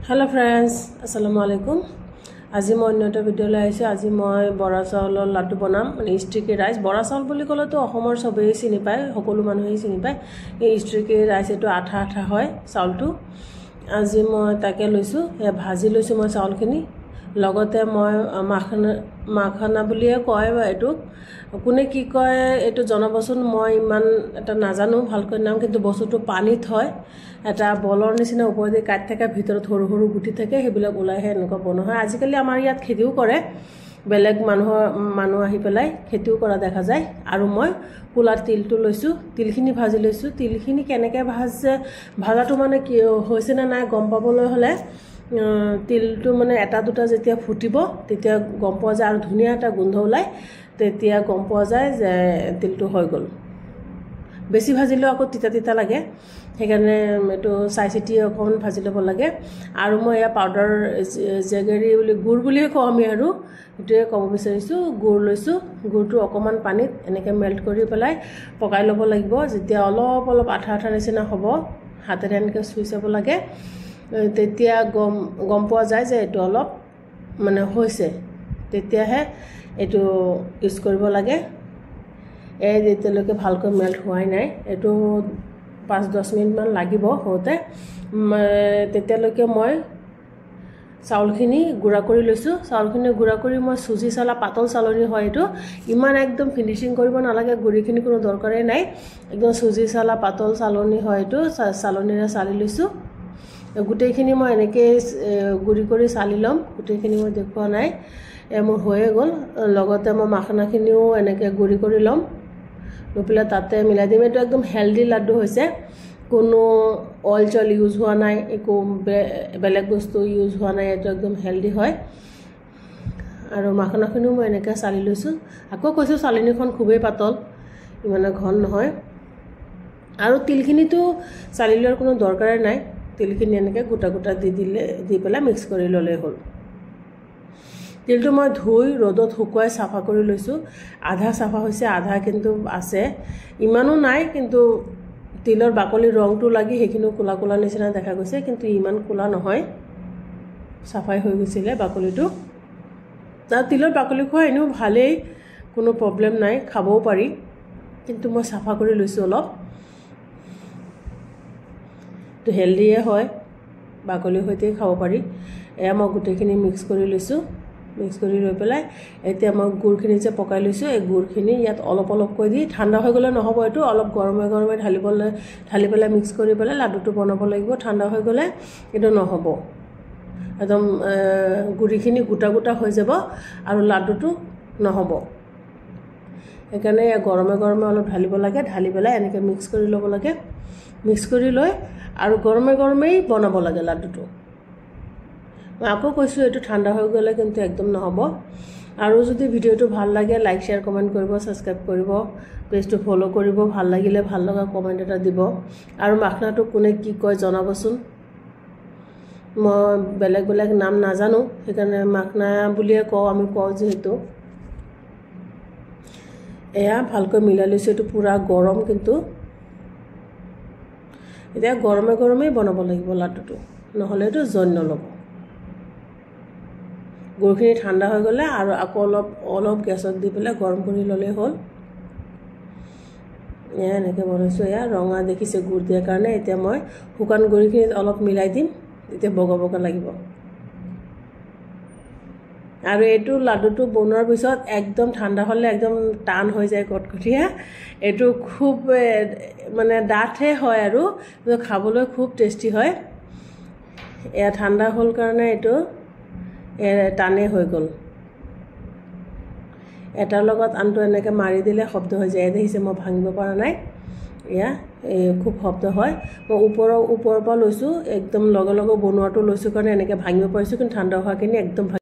Hello friends, assalamu alaikum. আজি মই অন্য ভিডিও লৈ আহিছো। আজি মই বৰা চাউলৰ লাড্ডু বনাম, মানে স্টিকি ৰাইচ। বৰা চাউল বুলি ক'লে তো অসমৰ সবেই চিনি পায়, সকলো মানুহেই চিনি পায়। এই স্টিকি ৰাইচ এটো আঠা আঠা হয় চাউলটো। আজি মই তাকে লৈছো, ভাজি লৈছো মই চাউলখিনি। লগতে মই মাখানা বুলিয়ে কয় এটো, কোনে কি কয় এটো জনাবচোন। মই ইমান এটা নাজানো ভালকৈ নাম, কিন্তু বস্তুটো পানীত হয়। এটা বলৰ নিচিনা ওপৰেদি কাট থাকে, ভিতৰত সৰু সৰু গুটি থাকে, সেইবিলাক ওলাইহে এনেকুৱা বনোৱা হয়। আজিকালি আমাৰ ইয়াত খেতিও কৰে, বেলেগ মানুহ আহি পেলাই খেতিও কৰা দেখা যায়। আৰু মই কোলা তিলটো লৈছোঁ, তিলখিনি ভাজি লৈছোঁ। তিলখিনি কেনেকৈ ভাজাটো মানে কি হৈছে নে নাই গম পাবলৈ হ'লে তিলটো মানে এটা দুটা যেতিয়া ফুটিব তেতিয়া গম পোৱা যায়, আৰু ধুনীয়া এটা গোন্ধ ওলায়, তেতিয়া গম পোৱা যায় যে তিলটো হৈ গ'ল। বেছি ভাজিলেও আকৌ তিতা তিতা লাগে, সেইকাৰণে এইটো চাই চিতি অকণমান ভাজি ল'ব লাগে। আৰু মই এয়া পাউডাৰ জেগেৰী বুলি গুড় বুলিয়ে কওঁ আমি, আৰু সেইটোৱে ক'ব বিচাৰিছোঁ। গুড় লৈছোঁ, গুড়টো অকণমান পানীত এনেকৈ মেল্ট কৰি পেলাই পকাই ল'ব লাগিব। যেতিয়া অলপ অলপ আঠা আঠা নিচিনা হ'ব, হাতেৰে এনেকৈ চুই চাব লাগে, তেতিয়া গম পোৱা যায় যে এইটো অলপ মানে হৈছে, তেতিয়াহে এইটো ইউজ কৰিব লাগে। যেতিয়ালৈকে ভালকৈ মেল্ট হোৱাই নাই, এইটো 5-10 মিনিটমান লাগিব হওঁতে। তেতিয়ালৈকে মই চাউলখিনি গুড়া কৰি লৈছোঁ। চাউলখিনি গুড়া কৰি মই চুজি চালা, পাতল চালনি হয় এইটো, ইমান একদম ফিনিচিং কৰিব নালাগে, গুড়িখিনি কোনো দৰকাৰেই নাই। একদম চুজি চালা পাতল চালনি হয় এইটো, চালনিৰে চালি লৈছোঁ। গোটেইখিনি মই এনেকৈ গুড়ি কৰি চালি ল'ম। গোটেইখিনি মই দেখুওৱা নাই, মোৰ হৈয়ে গ'ল। লগতে মই মাখানাখিনিও এনেকৈ গুড়ি কৰি ল'ম, লৈ পেলাই তাতে মিলাই দিম। এইটো একদম হেল্ডি লাড্ডু হৈছে, কোনো অইল চইল ইউজ হোৱা নাই, একো বেলেগ বস্তু ইউজ হোৱা নাই। এইটো একদম হেল্ডি হয়। আৰু মাখানাখিনিও মই এনেকৈ চালি লৈছোঁ। আকৌ কৈছোঁ চালনীখন খুবেই পাতল, ইমানে ঘন নহয়। আৰু তিলখিনিতো চালি লোৱাৰ কোনো দৰকাৰেই নাই, তিলখিনি এনেকৈ গোটা গোটা দি পেলাই মিক্স কৰি ল'লেই হ'ল। তিলটো মই ধুই ৰ'দত শুকুৱাই চাফা কৰি লৈছোঁ। আধা চাফা হৈছে, আধা কিন্তু আছে, ইমানো নাই। কিন্তু তিলৰ বাকলিৰ ৰংটো লাগি সেইখিনিও ক'লা ক'লা নিচিনা দেখা গৈছে, কিন্তু ইমান ক'লা নহয়, চাফাই হৈ গৈছিলে বাকলিটো। আৰু তিলৰ বাকলি খোৱা এনেও ভালেই, কোনো প্ৰব্লেম নাই, খাবও পাৰি। কিন্তু মই চাফা কৰি লৈছোঁ অলপ, এইটো হেল্ডিয়ে হয়, বাকলিৰ সৈতেই খাব পাৰি। এয়া মই গোটেইখিনি মিক্স কৰি লৈছোঁ। মিক্স কৰি লৈ পেলাই এতিয়া মই গুড়খিনি যে পকাই লৈছোঁ, এই গুড়খিনি ইয়াত অলপ অলপকৈ দি, ঠাণ্ডা হৈ গ'লে নহ'ব, এইটো অলপ গৰমে গৰমে ঢালি পেলাই মিক্স কৰি পেলাই লাড্ডুটো বনাব লাগিব। ঠাণ্ডা হৈ গ'লে এইটো নহ'ব, একদম গুড়িখিনি গোটা গোটা হৈ যাব আৰু লাড্ডুটো নহ'ব। সেইকাৰণে গৰমে গৰমে অলপ ঢালিব লাগে, ঢালি পেলাই এনেকৈ মিক্স কৰি ল'ব লাগে। মিক্স কৰি লৈ আৰু গৰমে গৰমেই বনাব লাগে লাড্ডুটো। মই আকৌ কৈছোঁ, এইটো ঠাণ্ডা হৈ গ'লে কিন্তু একদম নহ'ব। আৰু যদি ভিডিঅ'টো ভাল লাগে, লাইক শ্বেয়াৰ কমেণ্ট কৰিব, ছাবস্ক্ৰাইব কৰিব, পেজটো ফ'ল' কৰিব। ভাল লাগিলে ভাল লগা কমেণ্ট এটা দিব। আৰু মাখনাটো কোনে কি কয় জনাবচোন। মই বেলেগ বেলেগ নাম নাজানো, সেইকাৰণে মাখনা বুলিয়ে আমি কওঁ যিহেতু। এয়া ভালকৈ মিলাই লৈছোঁ। এইটো পূৰা গৰম, কিন্তু এতিয়া গৰমে গৰমেই বনাব লাগিব লাড্ডুটো, নহ'লে এইটো জইন নল'ব। গুড়খিনি ঠাণ্ডা হৈ গ'লে আৰু আকৌ অলপ গেছত দি পেলাই গৰম কৰি ল'লেই হ'ল। এয়া এনেকৈ বনাইছোঁ। এয়া ৰঙা দেখিছে গুড় দিয়াৰ কাৰণে। এতিয়া মই শুকান গুড়িখিনিত অলপ মিলাই দিম, এতিয়া বগা বগা লাগিব। আৰু এইটো লাড্ডুটো বনোৱাৰ পিছত একদম ঠাণ্ডা হ'লে একদম টান হৈ যায়, কটকটীয়া। এইটো খুব মানে ডাঠহে হয়, আৰু খাবলৈ খুব টেষ্টি হয়। এয়া ঠাণ্ডা হ'ল কাৰণে এইটো টানেই হৈ গ'ল। এটাৰ লগত আনটো এনেকৈ মাৰি দিলে শব্দ হৈ যায়। দেখিছে মই ভাঙিব পৰা নাই, এয়া খুব শব্দ হয়। মই ওপৰৰ পৰা লৈছোঁ, একদম লগে লগে বনোৱাটো লৈছোঁ কাৰণে এনেকৈ ভাঙিব পাৰিছোঁ, কিন্তু ঠাণ্ডা হোৱাখিনি একদম